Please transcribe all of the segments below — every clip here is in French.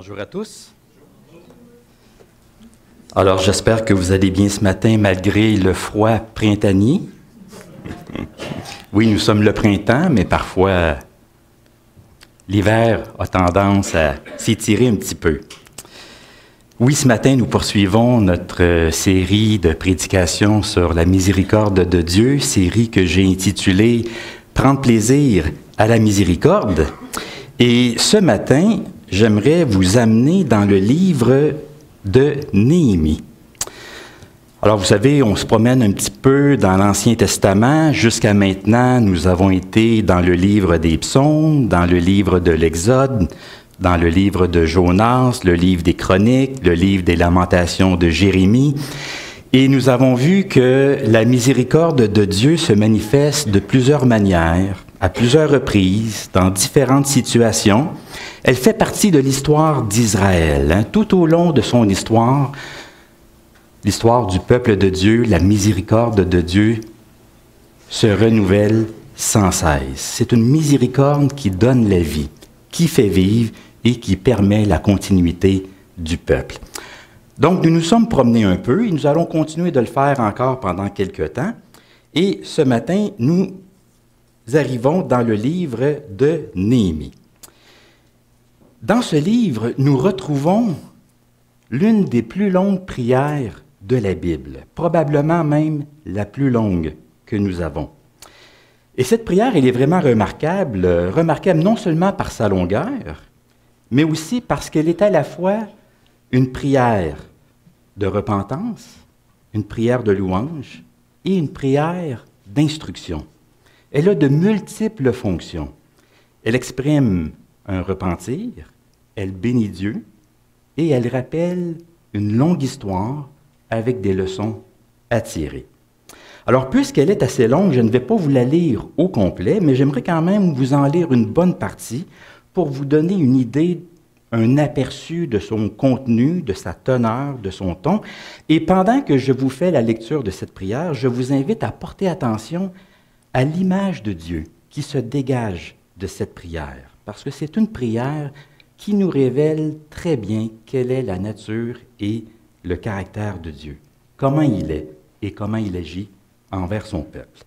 Bonjour à tous. Alors, j'espère que vous allez bien ce matin malgré le froid printanier. Oui, nous sommes le printemps, mais parfois, l'hiver a tendance à s'étirer un petit peu. Oui, ce matin, nous poursuivons notre série de prédications sur la miséricorde de Dieu, série que j'ai intitulée « Prendre plaisir à la miséricorde ». Et ce matin, j'aimerais vous amener dans le livre de Néhémie. Alors, vous savez, on se promène un petit peu dans l'Ancien Testament. Jusqu'à maintenant, nous avons été dans le livre des Psaumes, dans le livre de l'Exode, dans le livre de Jonas, le livre des Chroniques, le livre des Lamentations de Jérémie. Et nous avons vu que la miséricorde de Dieu se manifeste de plusieurs manières, à plusieurs reprises, dans différentes situations. Elle fait partie de l'histoire d'Israël. Tout au long de son histoire, l'histoire du peuple de Dieu, la miséricorde de Dieu se renouvelle sans cesse. C'est une miséricorde qui donne la vie, qui fait vivre et qui permet la continuité du peuple. Donc, nous nous sommes promenés un peu et nous allons continuer de le faire encore pendant quelques temps. Et ce matin, nous arrivons dans le livre de Néhémie. Dans ce livre, nous retrouvons l'une des plus longues prières de la Bible, probablement même la plus longue que nous avons. Et cette prière, elle est vraiment remarquable non seulement par sa longueur, mais aussi parce qu'elle est à la fois une prière de repentance, une prière de louange et une prière d'instruction. Elle a de multiples fonctions. Elle exprime un repentir, elle bénit Dieu et elle rappelle une longue histoire avec des leçons à tirer. Alors, puisqu'elle est assez longue, je ne vais pas vous la lire au complet, mais j'aimerais quand même vous en lire une bonne partie pour vous donner une idée, un aperçu de son contenu, de sa teneur, de son ton. Et pendant que je vous fais la lecture de cette prière, je vous invite à porter attention à l'image de Dieu qui se dégage de cette prière, parce que c'est une prière qui nous révèle très bien quelle est la nature et le caractère de Dieu, comment il est et comment il agit envers son peuple.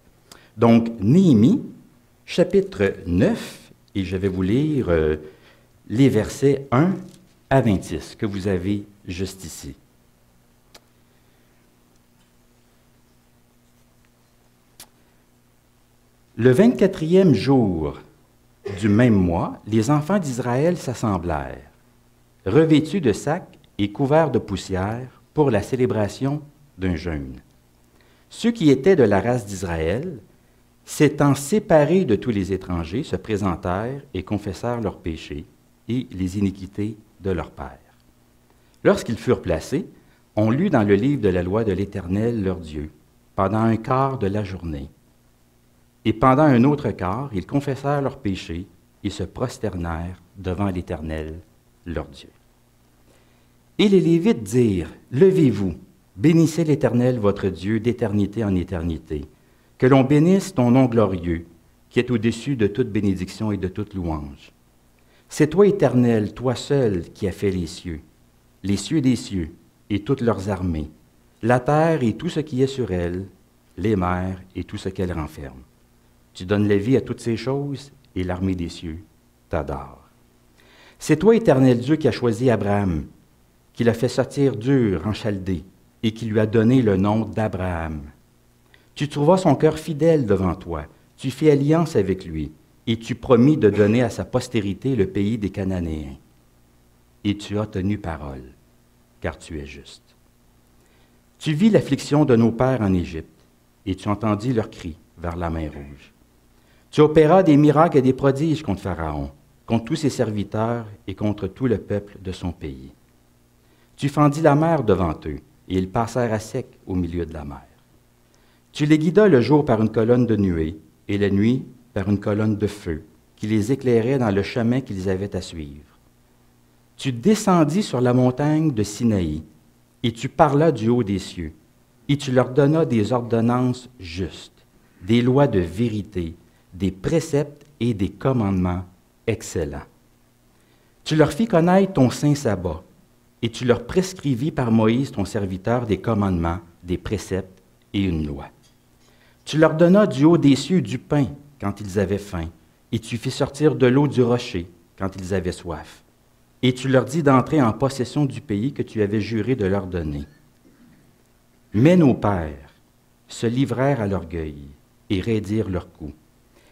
Donc, Néhémie, chapitre 9, et je vais vous lire les versets 1 à 26 que vous avez juste ici. Le 24e jour du même mois, les enfants d'Israël s'assemblèrent, revêtus de sacs et couverts de poussière pour la célébration d'un jeûne. Ceux qui étaient de la race d'Israël, s'étant séparés de tous les étrangers, se présentèrent et confessèrent leurs péchés et les iniquités de leurs pères. Lorsqu'ils furent placés, on lut dans le livre de la loi de l'Éternel, leur Dieu, pendant un quart de la journée. Et pendant un autre quart, ils confessèrent leurs péchés et se prosternèrent devant l'Éternel, leur Dieu. Et les Lévites dirent, « Levez-vous, bénissez l'Éternel, votre Dieu, d'éternité en éternité. Que l'on bénisse ton nom glorieux, qui est au-dessus de toute bénédiction et de toute louange. C'est toi, Éternel, toi seul, qui as fait les cieux des cieux et toutes leurs armées, la terre et tout ce qui est sur elle, les mers et tout ce qu'elle renferme. Tu donnes la vie à toutes ces choses, et l'armée des cieux t'adore. C'est toi, Éternel Dieu, qui as choisi Abraham, qui l'a fait sortir d'Ur en Chaldée, et qui lui a donné le nom d'Abraham. Tu trouvas son cœur fidèle devant toi, tu fis alliance avec lui, et tu promis de donner à sa postérité le pays des Cananéens. Et tu as tenu parole, car tu es juste. Tu vis l'affliction de nos pères en Égypte, et tu entendis leurs cris vers la mer Rouge. Tu opéras des miracles et des prodiges contre Pharaon, contre tous ses serviteurs et contre tout le peuple de son pays. Tu fendis la mer devant eux, et ils passèrent à sec au milieu de la mer. Tu les guidas le jour par une colonne de nuée, et la nuit par une colonne de feu, qui les éclairait dans le chemin qu'ils avaient à suivre. Tu descendis sur la montagne de Sinaï, et tu parlas du haut des cieux, et tu leur donnas des ordonnances justes, des lois de vérité, des préceptes et des commandements excellents. Tu leur fis connaître ton saint sabbat, et tu leur prescrivis par Moïse, ton serviteur, des commandements, des préceptes et une loi. Tu leur donnas du haut des cieux du pain quand ils avaient faim, et tu fis sortir de l'eau du rocher quand ils avaient soif. Et tu leur dis d'entrer en possession du pays que tu avais juré de leur donner. Mais nos pères se livrèrent à l'orgueil et raidirent leur cou.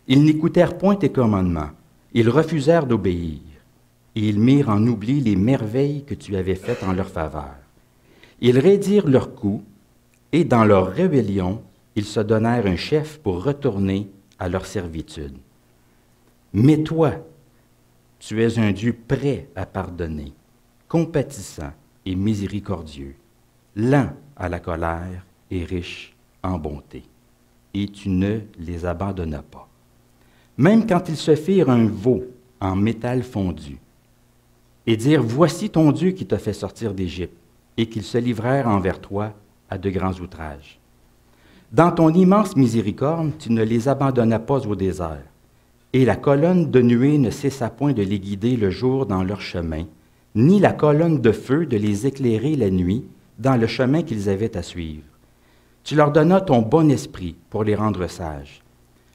Ils n'écoutèrent point tes commandements, ils refusèrent d'obéir, et ils mirent en oubli les merveilles que tu avais faites en leur faveur. Ils raidirent leur cou, et dans leur rébellion, ils se donnèrent un chef pour retourner à leur servitude. Mais toi, tu es un Dieu prêt à pardonner, compatissant et miséricordieux, lent à la colère et riche en bonté. Et tu ne les abandonnas pas. Même quand ils se firent un veau en métal fondu, et dirent, voici ton Dieu qui t'a fait sortir d'Égypte, et qu'ils se livrèrent envers toi à de grands outrages. Dans ton immense miséricorde, tu ne les abandonnas pas au désert, et la colonne de nuée ne cessa point de les guider le jour dans leur chemin, ni la colonne de feu de les éclairer la nuit dans le chemin qu'ils avaient à suivre. Tu leur donnas ton bon esprit pour les rendre sages.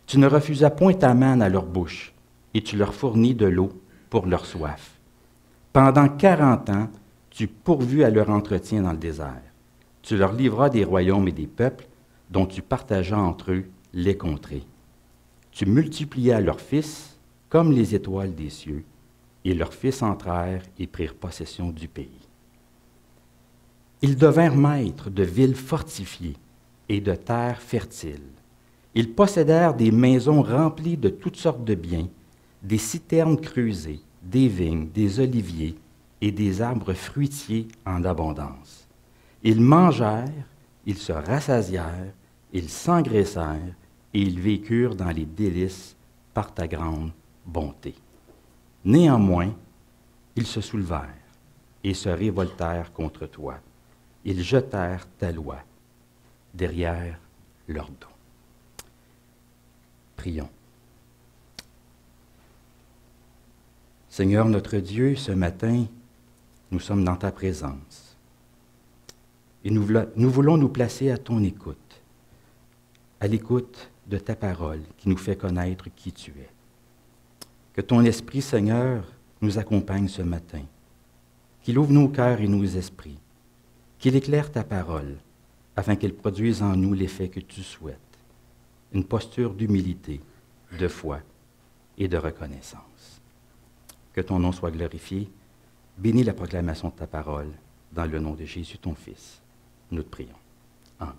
Tu ne refusas point ta manne à leur bouche, et tu leur fournis de l'eau pour leur soif. Pendant 40 ans, tu pourvus à leur entretien dans le désert. Tu leur livras des royaumes et des peuples, dont tu partageas entre eux les contrées. Tu multiplias leurs fils comme les étoiles des cieux, et leurs fils entrèrent et prirent possession du pays. Ils devinrent maîtres de villes fortifiées et de terres fertiles. Ils possédèrent des maisons remplies de toutes sortes de biens, des citernes creusées, des vignes, des oliviers et des arbres fruitiers en abondance. Ils mangèrent, ils se rassasièrent, ils s'engraissèrent, et ils vécurent dans les délices par ta grande bonté. Néanmoins, ils se soulevèrent et se révoltèrent contre toi. Ils jetèrent ta loi derrière leur dos. Prions. Seigneur notre Dieu, ce matin, nous sommes dans ta présence et nous voulons nous placer à ton écoute, à l'écoute de ta parole qui nous fait connaître qui tu es. Que ton Esprit, Seigneur, nous accompagne ce matin, qu'il ouvre nos cœurs et nos esprits, qu'il éclaire ta parole afin qu'elle produise en nous l'effet que tu souhaites, une posture d'humilité, de foi et de reconnaissance. Que ton nom soit glorifié. Bénis la proclamation de ta parole dans le nom de Jésus, ton Fils. Nous te prions. Amen.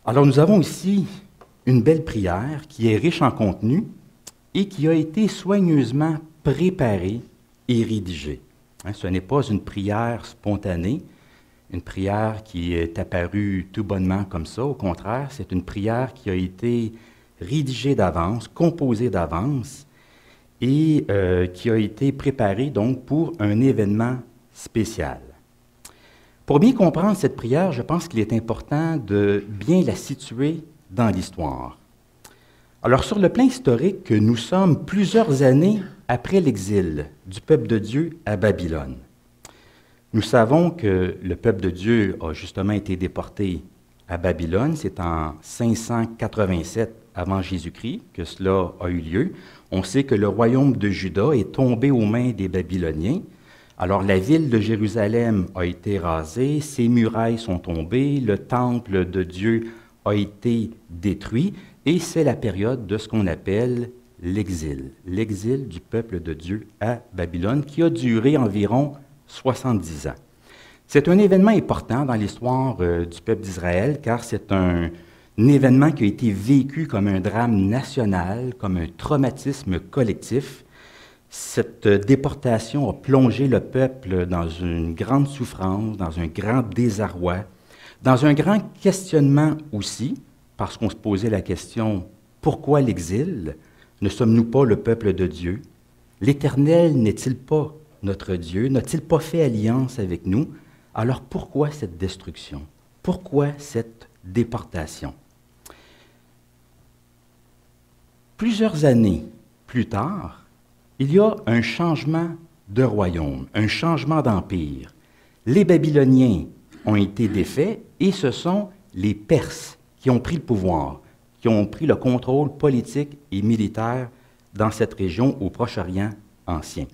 Alors nous avons ici une belle prière qui est riche en contenu et qui a été soigneusement préparée et rédigée. Ce n'est pas une prière spontanée, une prière qui est apparue tout bonnement comme ça. Au contraire, c'est une prière qui a été rédigée d'avance, composée d'avance et qui a été préparée donc pour un événement spécial. Pour bien comprendre cette prière, je pense qu'il est important de bien la situer dans l'histoire. Alors, sur le plan historique, nous sommes plusieurs années après l'exil du peuple de Dieu à Babylone. Nous savons que le peuple de Dieu a justement été déporté à Babylone. C'est en 587 avant Jésus-Christ que cela a eu lieu. On sait que le royaume de Juda est tombé aux mains des Babyloniens. Alors la ville de Jérusalem a été rasée, ses murailles sont tombées, le temple de Dieu a été détruit, et c'est la période de ce qu'on appelle l'exil du peuple de Dieu à Babylone, qui a duré environ 70 ans. C'est un événement important dans l'histoire du peuple d'Israël, car c'est un événement qui a été vécu comme un drame national, comme un traumatisme collectif. Cette déportation a plongé le peuple dans une grande souffrance, dans un grand désarroi, dans un grand questionnement aussi, parce qu'on se posait la question, pourquoi l'exil? Ne sommes-nous pas le peuple de Dieu? L'Éternel n'est-il pas notre Dieu? N'a-t-il pas fait alliance avec nous? Alors pourquoi cette destruction? Pourquoi cette déportation? Plusieurs années plus tard, il y a un changement de royaume, un changement d'empire. Les Babyloniens ont été défaits et ce sont les Perses qui ont pris le pouvoir, qui ont pris le contrôle politique et militaire dans cette région au Proche-Orient ancien.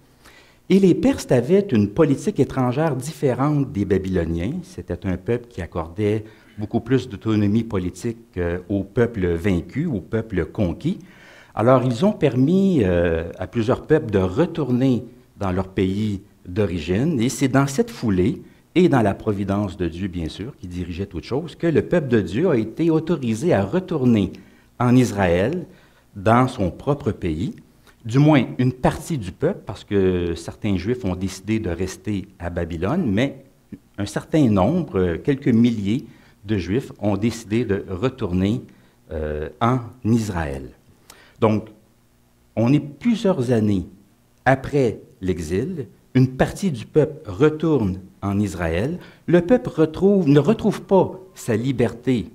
Et les Perses avaient une politique étrangère différente des Babyloniens. C'était un peuple qui accordait beaucoup plus d'autonomie politique au peuple vaincu, au peuple conquis. Alors, ils ont permis à plusieurs peuples de retourner dans leur pays d'origine, et c'est dans cette foulée, et dans la providence de Dieu, bien sûr, qui dirigeait toutes choses, que le peuple de Dieu a été autorisé à retourner en Israël, dans son propre pays, du moins une partie du peuple, parce que certains Juifs ont décidé de rester à Babylone, mais un certain nombre, quelques milliers de Juifs, ont décidé de retourner en Israël. Donc, on est plusieurs années après l'exil, une partie du peuple retourne en Israël, le peuple ne retrouve pas sa liberté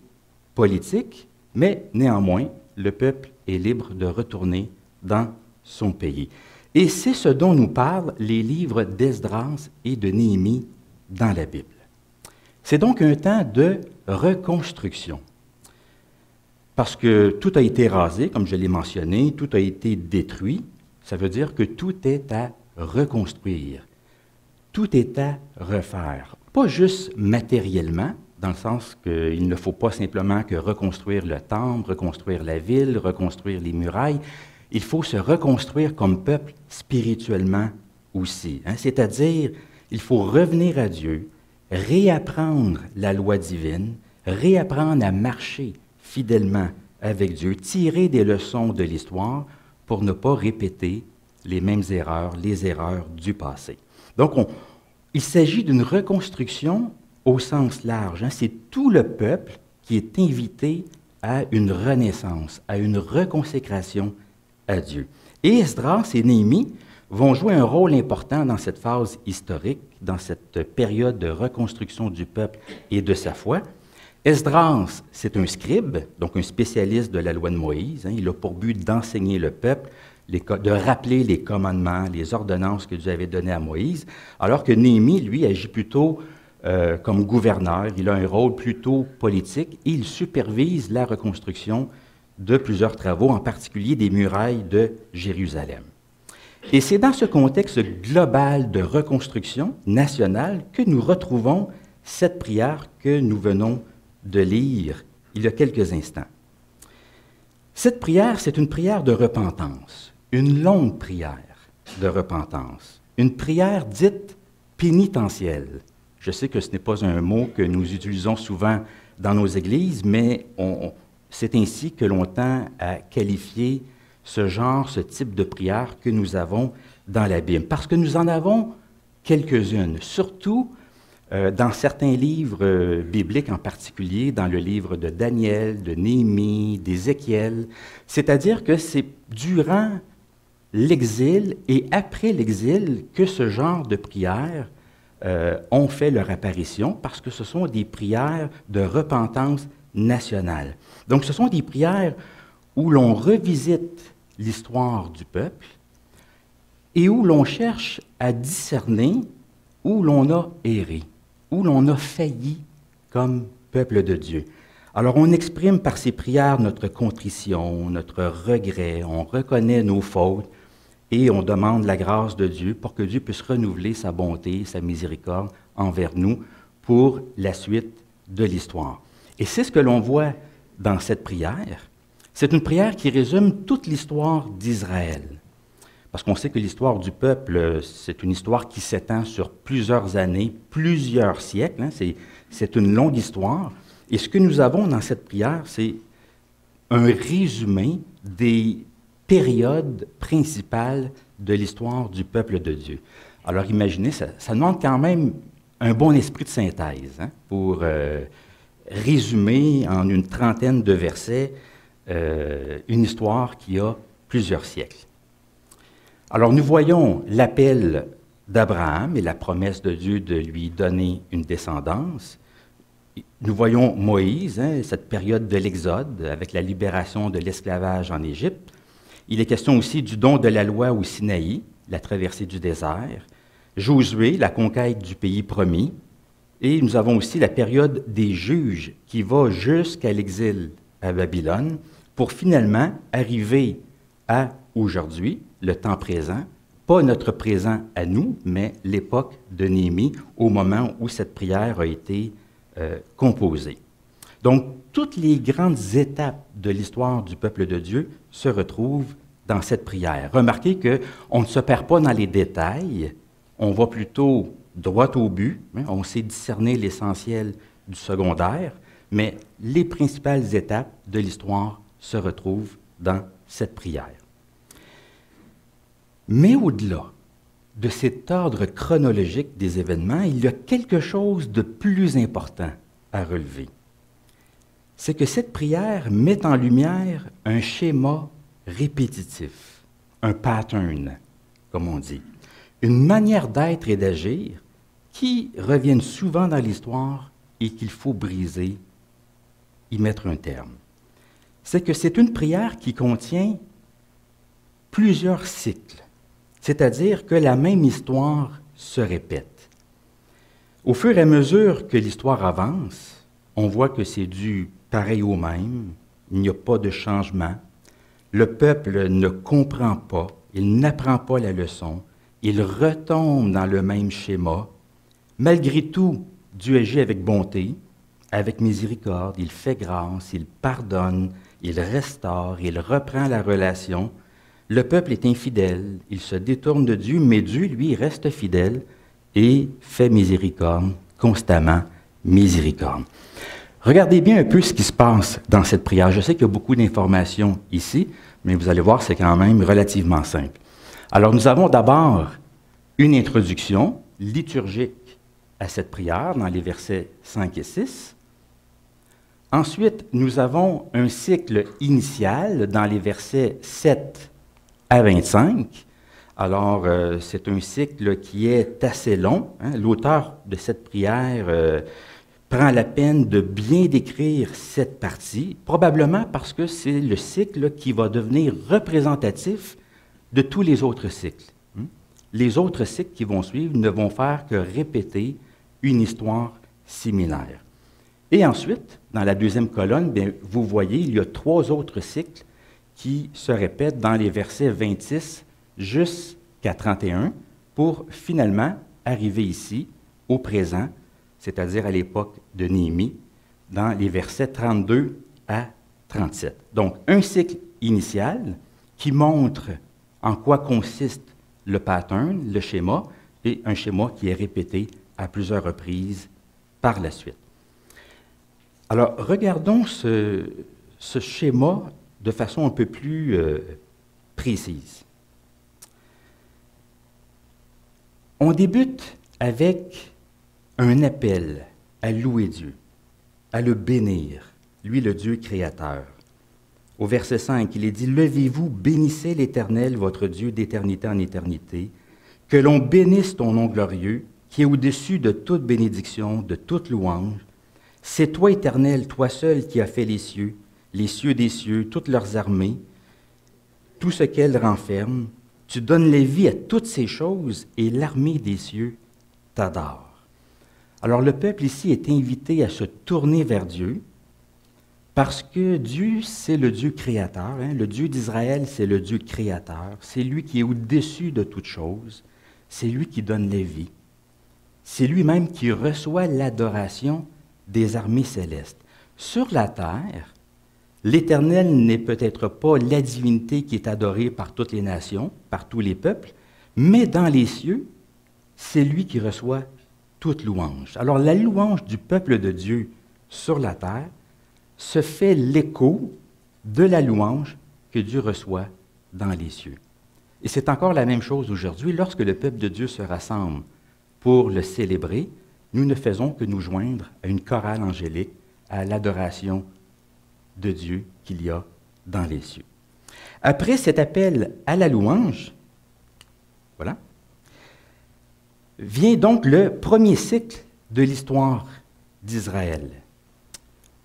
politique, mais néanmoins, le peuple est libre de retourner dans son pays. Et c'est ce dont nous parlent les livres d'Esdras et de Néhémie dans la Bible. C'est donc un temps de reconstruction. Parce que tout a été rasé, comme je l'ai mentionné, tout a été détruit. Ça veut dire que tout est à reconstruire. Tout est à refaire. Pas juste matériellement, dans le sens qu'il ne faut pas simplement que reconstruire le temple, reconstruire la ville, reconstruire les murailles. Il faut se reconstruire comme peuple spirituellement aussi. C'est-à-dire, il faut revenir à Dieu, réapprendre la loi divine, réapprendre à marcher fidèlement avec Dieu, tirer des leçons de l'histoire pour ne pas répéter les mêmes erreurs, les erreurs du passé. Donc, il s'agit d'une reconstruction au sens large. C'est tout le peuple qui est invité à une renaissance, à une reconsécration à Dieu. Et Esdras et Néhémie vont jouer un rôle important dans cette phase historique, dans cette période de reconstruction du peuple et de sa foi. Esdras, c'est un scribe, donc un spécialiste de la loi de Moïse. Il a pour but d'enseigner le peuple, de rappeler les commandements, les ordonnances que Dieu avait données à Moïse, alors que Néhémie, lui, agit plutôt comme gouverneur. Il a un rôle plutôt politique et il supervise la reconstruction de plusieurs travaux, en particulier des murailles de Jérusalem. Et c'est dans ce contexte global de reconstruction nationale que nous retrouvons cette prière que nous venons de lire il y a quelques instants. Cette prière, c'est une prière de repentance, une longue prière de repentance, une prière dite pénitentielle. Je sais que ce n'est pas un mot que nous utilisons souvent dans nos églises, mais c'est ainsi que l'on tend à qualifier ce type de prière que nous avons dans la Bible. Parce que nous en avons quelques-unes, surtout dans certains livres bibliques, en particulier dans le livre de Daniel, de Néhémie, d'Ézéchiel. C'est-à-dire que c'est durant l'exil et après l'exil que ce genre de prières ont fait leur apparition, parce que ce sont des prières de repentance nationale. Donc, ce sont des prières où l'on revisite l'histoire du peuple et où l'on cherche à discerner où l'on a erré, où l'on a failli comme peuple de Dieu. Alors, on exprime par ces prières notre contrition, notre regret, on reconnaît nos fautes et on demande la grâce de Dieu pour que Dieu puisse renouveler sa bonté, sa miséricorde envers nous pour la suite de l'histoire. Et c'est ce que l'on voit dans cette prière. C'est une prière qui résume toute l'histoire d'Israël. Parce qu'on sait que l'histoire du peuple, c'est une histoire qui s'étend sur plusieurs années, plusieurs siècles. C'est une longue histoire. Et ce que nous avons dans cette prière, c'est un résumé des périodes principales de l'histoire du peuple de Dieu. Alors imaginez, ça demande quand même un bon esprit de synthèse pour résumer en une trentaine de versets une histoire qui a plusieurs siècles. Alors nous voyons l'appel d'Abraham et la promesse de Dieu de lui donner une descendance. Nous voyons Moïse, cette période de l'Exode avec la libération de l'esclavage en Égypte. Il est question aussi du don de la loi au Sinaï, la traversée du désert, Josué, la conquête du pays promis, et nous avons aussi la période des juges qui va jusqu'à l'exil à Babylone pour finalement arriver à aujourd'hui, le temps présent, pas notre présent à nous, mais l'époque de Néhémie, au moment où cette prière a été composée. Donc, toutes les grandes étapes de l'histoire du peuple de Dieu se retrouvent dans cette prière. Remarquez qu'on ne se perd pas dans les détails, on va plutôt droit au but, hein, on sait discerner l'essentiel du secondaire, mais les principales étapes de l'histoire se retrouvent dans cette prière. Mais au-delà de cet ordre chronologique des événements, il y a quelque chose de plus important à relever. C'est que cette prière met en lumière un schéma répétitif, un pattern, comme on dit, une manière d'être et d'agir qui reviennent souvent dans l'histoire et qu'il faut briser, y mettre un terme. C'est que c'est une prière qui contient plusieurs cycles, c'est-à-dire que la même histoire se répète. Au fur et à mesure que l'histoire avance, on voit que c'est du pareil au même, il n'y a pas de changement, le peuple ne comprend pas, il n'apprend pas la leçon, il retombe dans le même schéma. Malgré tout, Dieu agit avec bonté, avec miséricorde, il fait grâce, il pardonne, il restaure, il reprend la relation. Le peuple est infidèle, il se détourne de Dieu, mais Dieu, lui, reste fidèle et fait miséricorde, constamment miséricorde. Regardez bien un peu ce qui se passe dans cette prière. Je sais qu'il y a beaucoup d'informations ici, mais vous allez voir, c'est quand même relativement simple. Alors, nous avons d'abord une introduction liturgique à cette prière dans les versets 5 et 6. Ensuite, nous avons un cycle initial dans les versets 7 à 25. Alors, c'est un cycle qui est assez long. Hein. L'auteur de cette prière prend la peine de bien décrire cette partie, probablement parce que c'est le cycle qui va devenir représentatif de tous les autres cycles. Les autres cycles qui vont suivre ne vont faire que répéter une histoire similaire. Et ensuite, dans la deuxième colonne, bien, vous voyez, il y a 3 autres cycles qui se répètent dans les versets 26 jusqu'à 31 pour finalement arriver ici, au présent, c'est-à-dire à l'époque de Néhémie, dans les versets 32 à 37. Donc, un cycle initial qui montre en quoi consiste le pattern, le schéma, et un schéma qui est répété à plusieurs reprises par la suite. Alors, regardons ce schéma de façon un peu plus précise. On débute avec un appel à louer Dieu, à le bénir, lui le Dieu créateur. Au verset 5, il est dit « Levez-vous, bénissez l'Éternel, votre Dieu d'éternité en éternité, que l'on bénisse ton nom glorieux, qui est au-dessus de toute bénédiction, de toute louange. C'est toi, Éternel, toi seul qui as fait les cieux des cieux, toutes leurs armées, tout ce qu'elles renferment. Tu donnes la vie à toutes ces choses et l'armée des cieux t'adore. » Alors le peuple ici est invité à se tourner vers Dieu parce que Dieu, c'est le Dieu créateur. Hein? Le Dieu d'Israël, c'est le Dieu créateur. C'est lui qui est au-dessus de toutes choses. C'est lui qui donne la vie. C'est lui-même qui reçoit l'adoration des armées célestes. Sur la terre, l'Éternel n'est peut-être pas la divinité qui est adorée par toutes les nations, par tous les peuples, mais dans les cieux, c'est lui qui reçoit toute louange. Alors la louange du peuple de Dieu sur la terre se fait l'écho de la louange que Dieu reçoit dans les cieux. Et c'est encore la même chose aujourd'hui. Lorsque le peuple de Dieu se rassemble pour le célébrer, nous ne faisons que nous joindre à une chorale angélique, à l'adoration de Dieu qu'il y a dans les cieux. Après cet appel à la louange, voilà, vient donc le premier cycle de l'histoire d'Israël.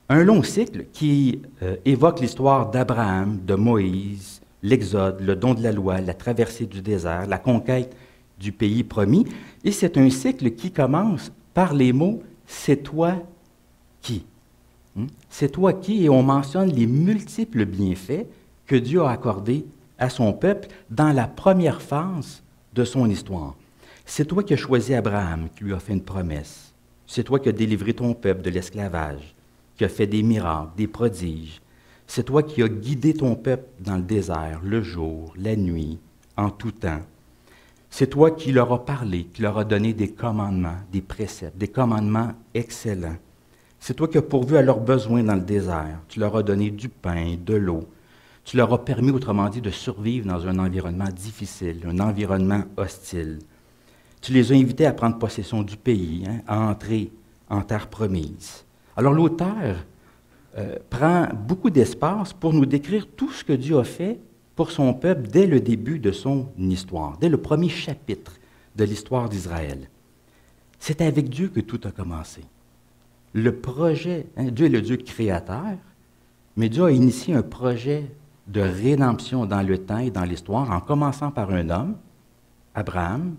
Un long cycle qui évoque l'histoire d'Abraham, de Moïse, l'Exode, le don de la loi, la traversée du désert, la conquête du pays promis. Et c'est un cycle qui commence par les mots « c'est toi qui ». C'est toi qui, et on mentionne les multiples bienfaits que Dieu a accordés à son peuple dans la première phase de son histoire. C'est toi qui as choisi Abraham, qui lui a fait une promesse. C'est toi qui as délivré ton peuple de l'esclavage, qui as fait des miracles, des prodiges. C'est toi qui as guidé ton peuple dans le désert, le jour, la nuit, en tout temps. C'est toi qui leur as parlé, qui leur as donné des commandements, des préceptes, des commandements excellents. C'est toi qui as pourvu à leurs besoins dans le désert. Tu leur as donné du pain, de l'eau. Tu leur as permis, autrement dit, de survivre dans un environnement difficile, un environnement hostile. Tu les as invités à prendre possession du pays, à entrer en terre promise. Alors l'auteur prend beaucoup d'espace pour nous décrire tout ce que Dieu a fait pour son peuple dès le début de son histoire, dès le premier chapitre de l'histoire d'Israël. C'est avec Dieu que tout a commencé. Le projet, Dieu est le Dieu créateur, mais Dieu a initié un projet de rédemption dans le temps et dans l'histoire, en commençant par un homme, Abraham,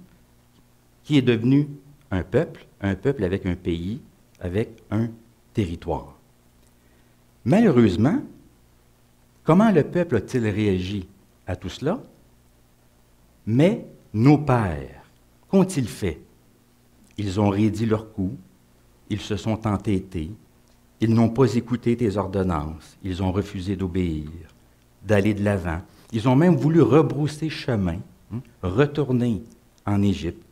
qui est devenu un peuple avec un pays, avec un territoire. Malheureusement, comment le peuple a-t-il réagi à tout cela? Mais nos pères, qu'ont-ils fait? Ils ont raidi leur cou, ils se sont entêtés, ils n'ont pas écouté tes ordonnances, ils ont refusé d'obéir, d'aller de l'avant. Ils ont même voulu rebrousser chemin, retourner en Égypte.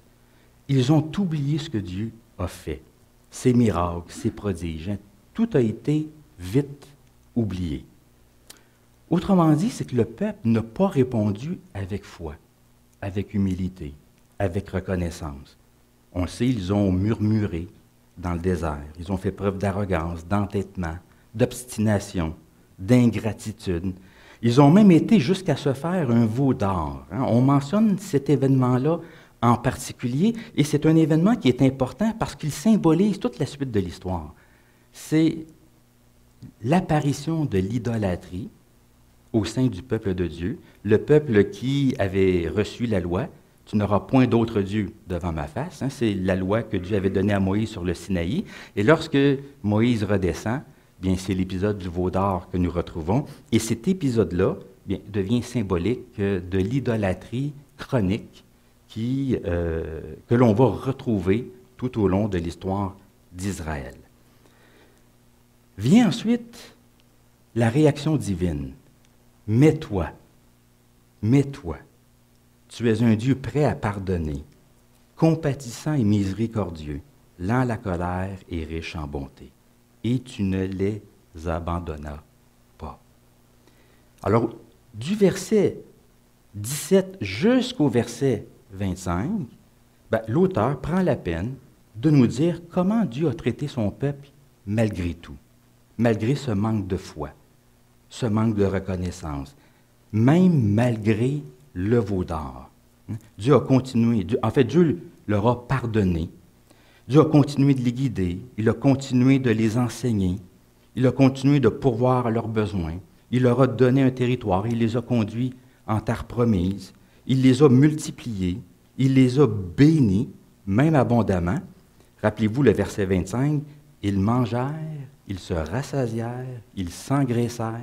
Ils ont oublié ce que Dieu a fait, ses miracles, ses prodiges. Tout a été vite oublié. Autrement dit, c'est que le peuple n'a pas répondu avec foi, avec humilité, avec reconnaissance. On le sait, ils ont murmuré dans le désert. Ils ont fait preuve d'arrogance, d'entêtement, d'obstination, d'ingratitude. Ils ont même été jusqu'à se faire un veau d'or. On mentionne cet événement-là en particulier, et c'est un événement qui est important parce qu'il symbolise toute la suite de l'histoire. C'est l'apparition de l'idolâtrie au sein du peuple de Dieu, le peuple qui avait reçu la loi. Tu n'auras point d'autre Dieu devant ma face. C'est la loi que Dieu avait donnée à Moïse sur le Sinaï. Et lorsque Moïse redescend, bien, c'est l'épisode du veau d'or que nous retrouvons. Et cet épisode-là bien, devient symbolique de l'idolâtrie chronique que l'on va retrouver tout au long de l'histoire d'Israël. Vient ensuite la réaction divine. Mets-toi, mets-toi. Tu es un Dieu prêt à pardonner, compatissant et miséricordieux, lent à la colère et riche en bonté. Et tu ne les abandonnas pas. Alors, du verset 17 jusqu'au verset 25, l'auteur prend la peine de nous dire comment Dieu a traité son peuple malgré tout, malgré ce manque de foi, ce manque de reconnaissance, même malgré le veau d'or. Dieu a continué, Dieu leur a pardonné. Dieu a continué de les guider, il a continué de les enseigner, il a continué de pourvoir à leurs besoins, il leur a donné un territoire, il les a conduits en terre promise, il les a multipliés, il les a bénis, même abondamment. Rappelez-vous le verset 25, ils mangèrent, ils se rassasièrent, ils s'engraissèrent,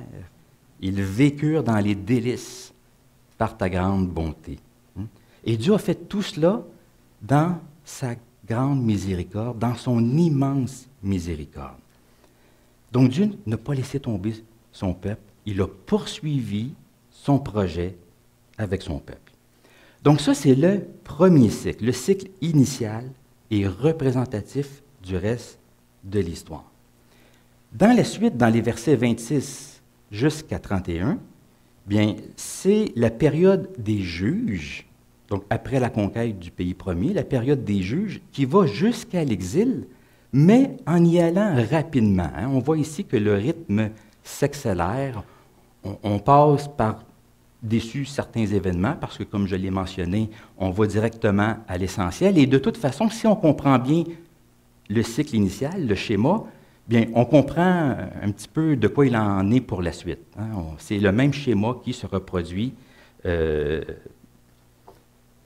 ils vécurent dans les délices par ta grande bonté. Et Dieu a fait tout cela dans sa grande miséricorde, dans son immense miséricorde. Donc Dieu n'a pas laissé tomber son peuple, il a poursuivi son projet avec son peuple. Donc ça, c'est le premier cycle, le cycle initial et représentatif du reste de l'histoire. Dans la suite, dans les versets 26 jusqu'à 31, bien, c'est la période des juges, donc après la conquête du pays promis, la période des juges qui va jusqu'à l'exil, mais en y allant rapidement. On voit ici que le rythme s'accélère. On passe par-dessus certains événements, parce que, comme je l'ai mentionné, on va directement à l'essentiel. Et de toute façon, si on comprend bien le cycle initial, le schéma, Bien, on comprend un petit peu de quoi il en est pour la suite. Hein. C'est le même schéma qui se reproduit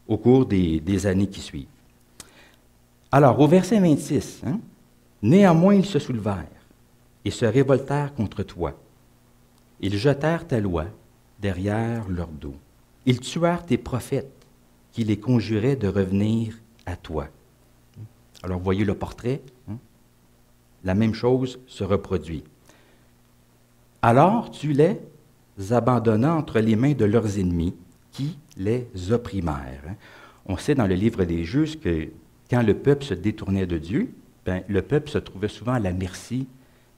au cours des années qui suivent. Alors, au verset 26, hein, néanmoins ils se soulevèrent et se révoltèrent contre toi. Ils jetèrent ta loi derrière leur dos. Ils tuèrent tes prophètes qui les conjuraient de revenir à toi. Alors, voyez le portrait. Hein? La même chose se reproduit. Alors tu les abandonnas entre les mains de leurs ennemis qui les opprimèrent. Hein? On sait dans le livre des Juges que quand le peuple se détournait de Dieu, le peuple se trouvait souvent à la merci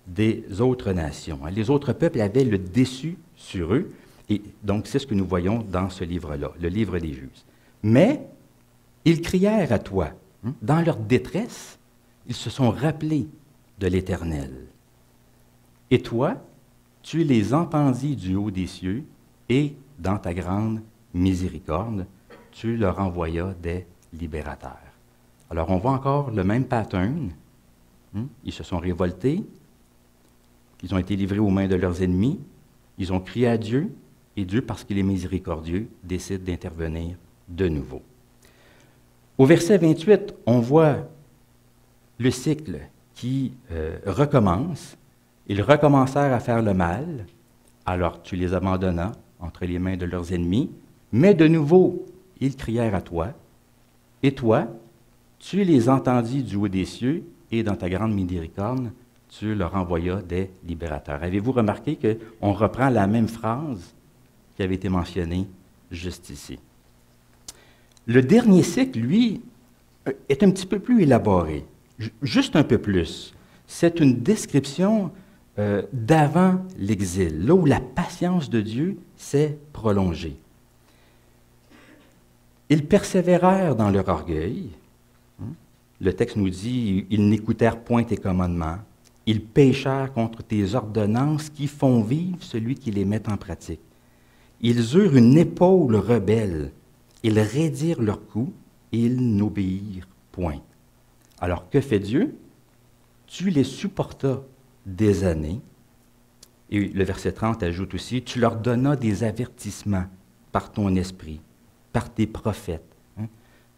des autres nations. Hein? Les autres peuples avaient le dessus sur eux, et donc c'est ce que nous voyons dans ce livre-là, le livre des Juges. Mais ils crièrent à toi. Hein? Dans leur détresse, ils se sont rappelés de l'Éternel. Et toi, tu les entendis du haut des cieux, et dans ta grande miséricorde, tu leur envoyas des libérateurs. Alors, on voit encore le même pattern. Ils se sont révoltés, ils ont été livrés aux mains de leurs ennemis, ils ont crié à Dieu, et Dieu, parce qu'il est miséricordieux, décide d'intervenir de nouveau. Au verset 28, on voit le cycle qui recommence. Ils recommencèrent à faire le mal, alors tu les abandonnas entre les mains de leurs ennemis, mais de nouveau, ils crièrent à toi, et toi, tu les entendis du haut des cieux, et dans ta grande miséricorde, tu leur envoyas des libérateurs. Avez-vous remarqué qu'on reprend la même phrase qui avait été mentionnée juste ici? Le dernier cycle, lui, est un petit peu plus élaboré. Juste un peu plus. C'est une description d'avant l'exil, là où la patience de Dieu s'est prolongée. Ils persévérèrent dans leur orgueil. Le texte nous dit, ils n'écoutèrent point tes commandements. Ils péchèrent contre tes ordonnances qui font vivre celui qui les met en pratique. Ils eurent une épaule rebelle. Ils raidirent leur cou et ils n'obéirent point. Alors, que fait Dieu? Tu les supportas des années. Et le verset 30 ajoute aussi, tu leur donnas des avertissements par ton esprit, par tes prophètes. Hein?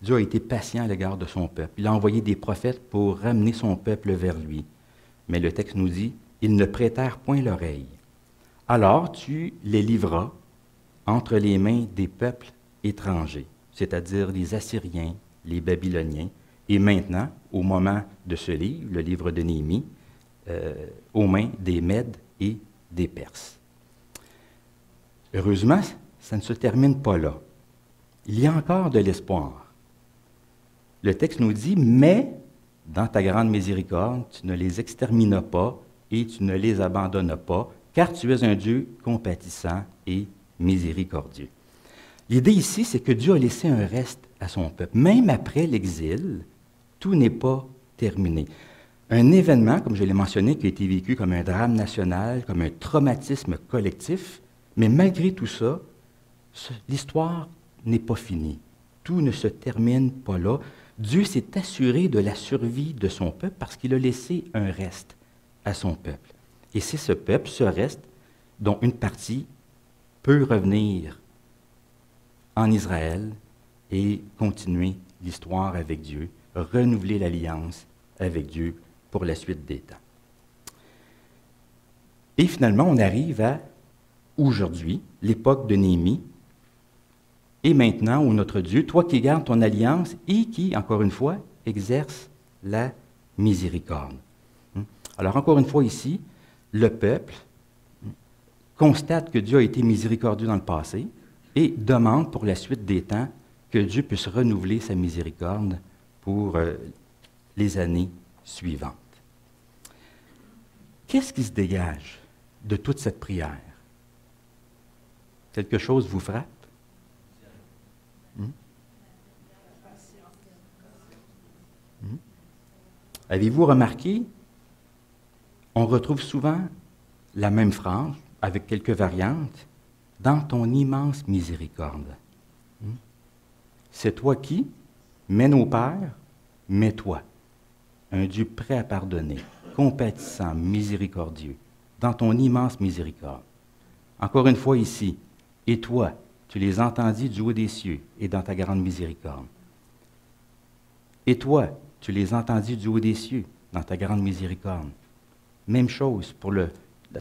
Dieu a été patient à l'égard de son peuple. Il a envoyé des prophètes pour ramener son peuple vers lui. Mais le texte nous dit, ils ne prêtèrent point l'oreille. Alors tu les livras entre les mains des peuples étrangers, c'est-à-dire les Assyriens, les Babyloniens, et maintenant, au moment de ce livre, le livre de Néhémie, aux mains des Mèdes et des Perses. Heureusement, ça ne se termine pas là. Il y a encore de l'espoir. Le texte nous dit, mais dans ta grande miséricorde, tu ne les exterminas pas et tu ne les abandonnas pas, car tu es un Dieu compatissant et miséricordieux. L'idée ici, c'est que Dieu a laissé un reste à son peuple. Même après l'exil, tout n'est pas terminé. Un événement, comme je l'ai mentionné, qui a été vécu comme un drame national, comme un traumatisme collectif, mais malgré tout ça, l'histoire n'est pas finie. Tout ne se termine pas là. Dieu s'est assuré de la survie de son peuple parce qu'il a laissé un reste à son peuple. Et c'est ce peuple, ce reste, dont une partie peut revenir en Israël et continuer l'histoire avec Dieu, renouveler l'alliance avec Dieu pour la suite des temps. Et finalement, on arrive à aujourd'hui, l'époque de Néhémie, et maintenant, où notre Dieu, toi qui gardes ton alliance et qui, encore une fois, exerce la miséricorde. Alors, encore une fois ici, le peuple constate que Dieu a été miséricordieux dans le passé et demande pour la suite des temps que Dieu puisse renouveler sa miséricorde pour les années suivantes. Qu'est-ce qui se dégage de toute cette prière? Quelque chose vous frappe? Avez-vous remarqué, on retrouve souvent la même phrase, avec quelques variantes, dans ton immense miséricorde. C'est toi qui, mais nos pères, mais toi, un Dieu prêt à pardonner, compatissant, miséricordieux, dans ton immense miséricorde. Encore une fois ici, et toi, tu les entendis du haut des cieux et dans ta grande miséricorde. Et toi, tu les entendis du haut des cieux dans ta grande miséricorde. Même chose pour la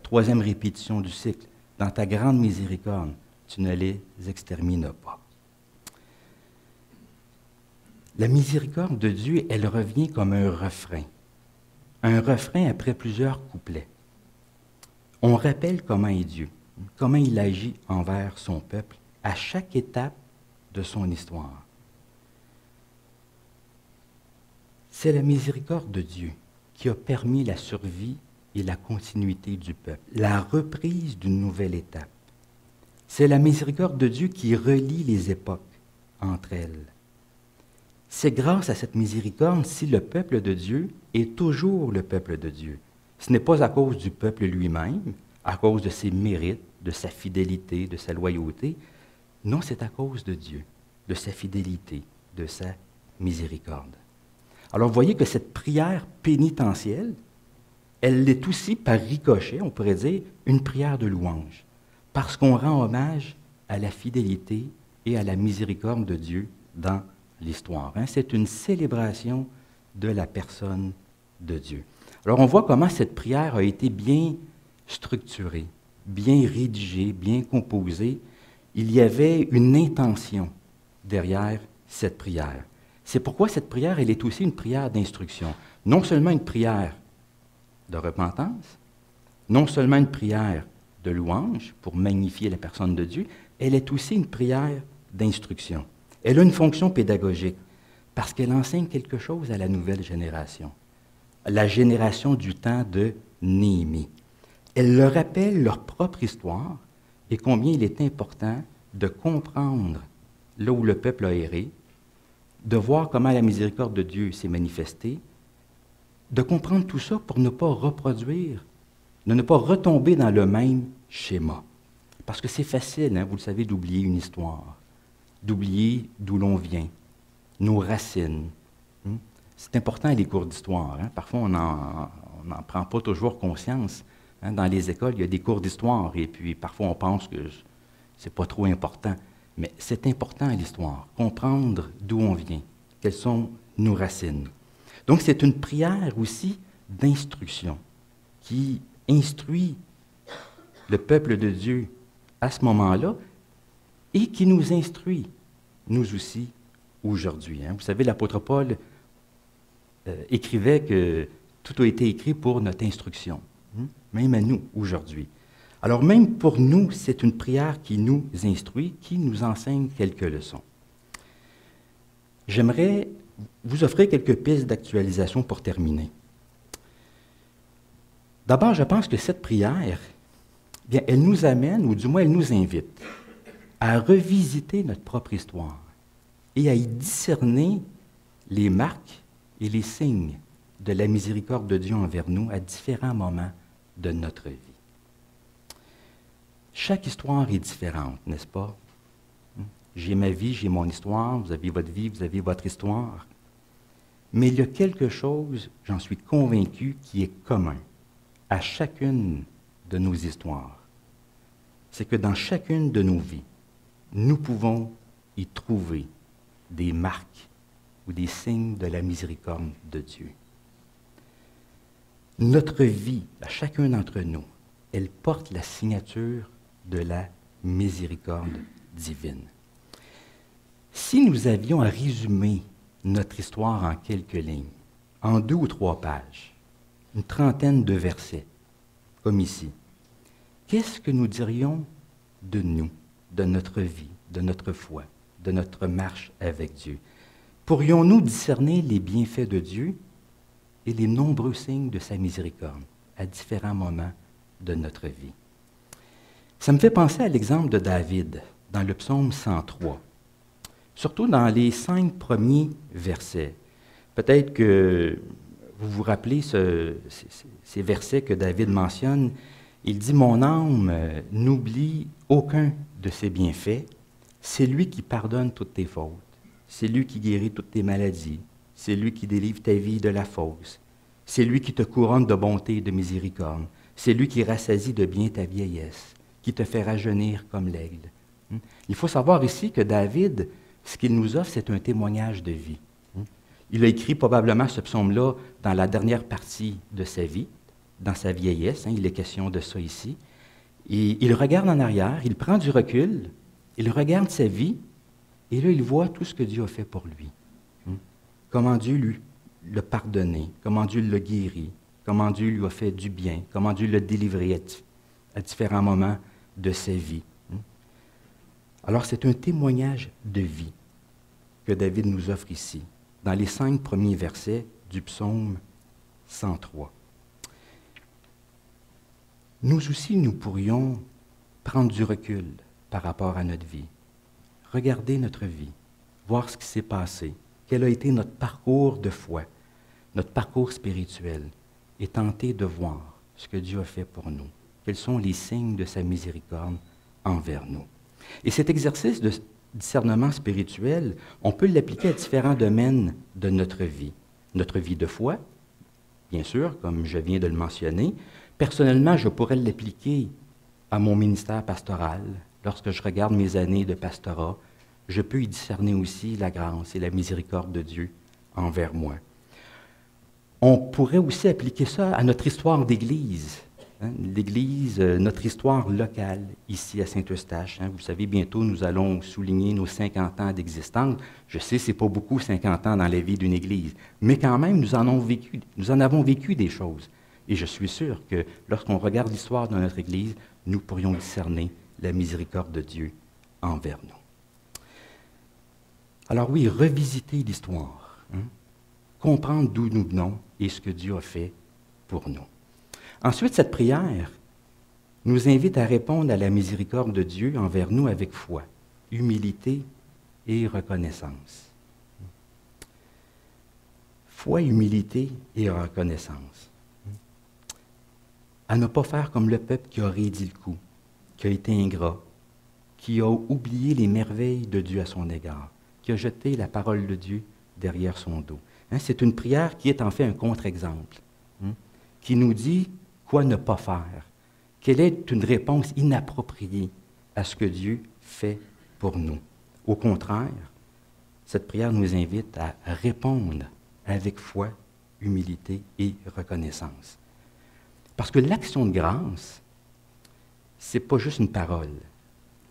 troisième répétition du cycle. Dans ta grande miséricorde, tu ne les extermines pas. La miséricorde de Dieu, elle revient comme un refrain. Un refrain après plusieurs couplets. On rappelle comment est Dieu, comment il agit envers son peuple à chaque étape de son histoire. C'est la miséricorde de Dieu qui a permis la survie et la continuité du peuple, la reprise d'une nouvelle étape. C'est la miséricorde de Dieu qui relie les époques entre elles. C'est grâce à cette miséricorde si le peuple de Dieu est toujours le peuple de Dieu. Ce n'est pas à cause du peuple lui-même, à cause de ses mérites, de sa fidélité, de sa loyauté. Non, c'est à cause de Dieu, de sa fidélité, de sa miséricorde. Alors, vous voyez que cette prière pénitentielle, elle est aussi, par ricochet, on pourrait dire, une prière de louange, parce qu'on rend hommage à la fidélité et à la miséricorde de Dieu dans l'histoire. C'est une célébration de la personne de Dieu. Alors, on voit comment cette prière a été bien structurée, bien rédigée, bien composée. Il y avait une intention derrière cette prière. C'est pourquoi cette prière, elle est aussi une prière d'instruction. Non seulement une prière de repentance, non seulement une prière de louange pour magnifier la personne de Dieu, elle est aussi une prière d'instruction. Elle a une fonction pédagogique parce qu'elle enseigne quelque chose à la nouvelle génération, la génération du temps de Néhémie. Elle leur rappelle leur propre histoire et combien il est important de comprendre là où le peuple a erré, de voir comment la miséricorde de Dieu s'est manifestée, de comprendre tout ça pour ne pas reproduire, de ne pas retomber dans le même schéma. Parce que c'est facile, vous le savez, d'oublier une histoire, d'oublier d'où l'on vient, nos racines. C'est important les cours d'histoire. Parfois, on n'en prend pas toujours conscience. Dans les écoles, il y a des cours d'histoire et puis parfois on pense que c'est pas trop important. Mais c'est important l'histoire, comprendre d'où on vient, quelles sont nos racines. Donc c'est une prière aussi d'instruction qui instruit le peuple de Dieu à ce moment-là et qui nous instruit, nous aussi, aujourd'hui. Vous savez, l'apôtre Paul écrivait que tout a été écrit pour notre instruction, même à nous, aujourd'hui. Alors même pour nous, c'est une prière qui nous instruit, qui nous enseigne quelques leçons. J'aimerais vous offrir quelques pistes d'actualisation pour terminer. D'abord, je pense que cette prière, bien, elle nous amène, ou du moins elle nous invite, à revisiter notre propre histoire et à y discerner les marques et les signes de la miséricorde de Dieu envers nous à différents moments de notre vie. Chaque histoire est différente, n'est-ce pas? J'ai ma vie, j'ai mon histoire, vous avez votre vie, vous avez votre histoire. Mais il y a quelque chose, j'en suis convaincu, qui est commun à chacune de nos histoires. C'est que dans chacune de nos vies, nous pouvons y trouver des marques ou des signes de la miséricorde de Dieu. Notre vie, à chacun d'entre nous, elle porte la signature de la miséricorde divine. Si nous avions à résumer notre histoire en quelques lignes, en 2 ou 3 pages, une trentaine de versets, comme ici, qu'est-ce que nous dirions de nous, de notre vie, de notre foi, de notre marche avec Dieu? Pourrions-nous discerner les bienfaits de Dieu et les nombreux signes de sa miséricorde à différents moments de notre vie? Ça me fait penser à l'exemple de David dans le psaume 103, surtout dans les 5 premiers versets. Peut-être que vous vous rappelez ces versets que David mentionne. Il dit « Mon âme n'oublie aucun de ses bienfaits. C'est lui qui pardonne toutes tes fautes. C'est lui qui guérit toutes tes maladies. C'est lui qui délivre ta vie de la fosse. C'est lui qui te couronne de bonté et de miséricorde. C'est lui qui rassasie de bien ta vieillesse, qui te fait rajeunir comme l'aigle. Il faut savoir ici que David, ce qu'il nous offre, c'est un témoignage de vie. Il a écrit probablement ce psaume-là dans la dernière partie de sa vie, dans sa vieillesse. Il est question de ça ici. Et il regarde en arrière, il prend du recul, il regarde sa vie, et là, il voit tout ce que Dieu a fait pour lui. Comment Dieu lui l'a pardonné, comment Dieu l'a guéri, comment Dieu lui a fait du bien, comment Dieu l'a délivré à différents moments de sa vie. Alors, c'est un témoignage de vie que David nous offre ici, dans les 5 premiers versets du psaume 103. Nous aussi, nous pourrions prendre du recul par rapport à notre vie, regarder notre vie, voir ce qui s'est passé, quel a été notre parcours de foi, notre parcours spirituel, et tenter de voir ce que Dieu a fait pour nous, quels sont les signes de sa miséricorde envers nous. Et cet exercice de discernement spirituel, on peut l'appliquer à différents domaines de notre vie. Notre vie de foi, bien sûr, comme je viens de le mentionner. Personnellement, je pourrais l'appliquer à mon ministère pastoral. Lorsque je regarde mes années de pastorat, je peux y discerner aussi la grâce et la miséricorde de Dieu envers moi. On pourrait aussi appliquer ça à notre histoire d'Église. L'Église, notre histoire locale ici à Saint-Eustache. Vous savez, bientôt, nous allons souligner nos 50 ans d'existence. Je sais, ce n'est pas beaucoup 50 ans dans la vie d'une Église, mais quand même, nous en avons vécu des choses. Et je suis sûr que lorsqu'on regarde l'histoire de notre Église, nous pourrions discerner la miséricorde de Dieu envers nous. Alors oui, revisiter l'histoire, comprendre d'où nous venons et ce que Dieu a fait pour nous. Ensuite, cette prière nous invite à répondre à la miséricorde de Dieu envers nous avec foi, humilité et reconnaissance. Foi, humilité et reconnaissance. À ne pas faire comme le peuple qui a raidi le coup, qui a été ingrat, qui a oublié les merveilles de Dieu à son égard, qui a jeté la parole de Dieu derrière son dos. C'est une prière qui est en fait un contre-exemple, qui nous dit quoi ne pas faire, quelle est une réponse inappropriée à ce que Dieu fait pour nous. Au contraire, cette prière nous invite à répondre avec foi, humilité et reconnaissance. Parce que l'action de grâce, ce n'est pas juste une parole.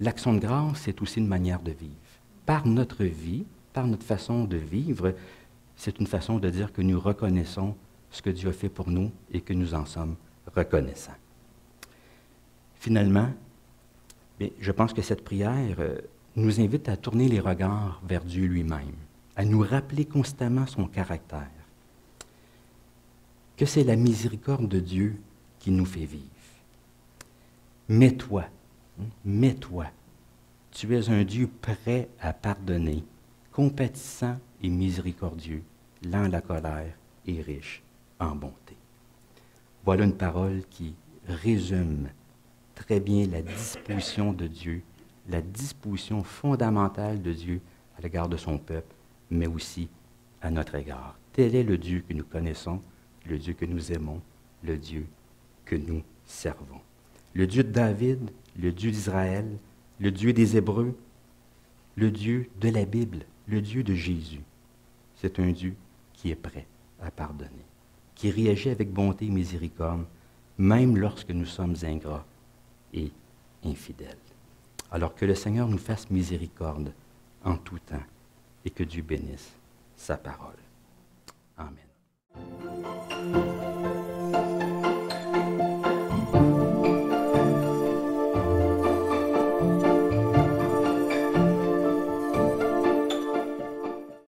L'action de grâce, c'est aussi une manière de vivre. Par notre vie, par notre façon de vivre, c'est une façon de dire que nous reconnaissons ce que Dieu a fait pour nous et que nous en sommes reconnaissants. Finalement, je pense que cette prière nous invite à tourner les regards vers Dieu lui-même, à nous rappeler constamment son caractère, que c'est la miséricorde de Dieu qui nous fait vivre. Mets-toi, tu es un Dieu prêt à pardonner, compatissant et miséricordieux, lent à la colère et riche en bonté. Voilà une parole qui résume très bien la disposition de Dieu, la disposition fondamentale de Dieu à l'égard de son peuple, mais aussi à notre égard. Tel est le Dieu que nous connaissons, le Dieu que nous aimons, le Dieu que nous servons. Le Dieu de David, le Dieu d'Israël, le Dieu des Hébreux, le Dieu de la Bible, le Dieu de Jésus. C'est un Dieu qui est prêt à pardonner, qui réagit avec bonté et miséricorde, même lorsque nous sommes ingrats et infidèles. Alors que le Seigneur nous fasse miséricorde en tout temps et que Dieu bénisse sa parole. Amen.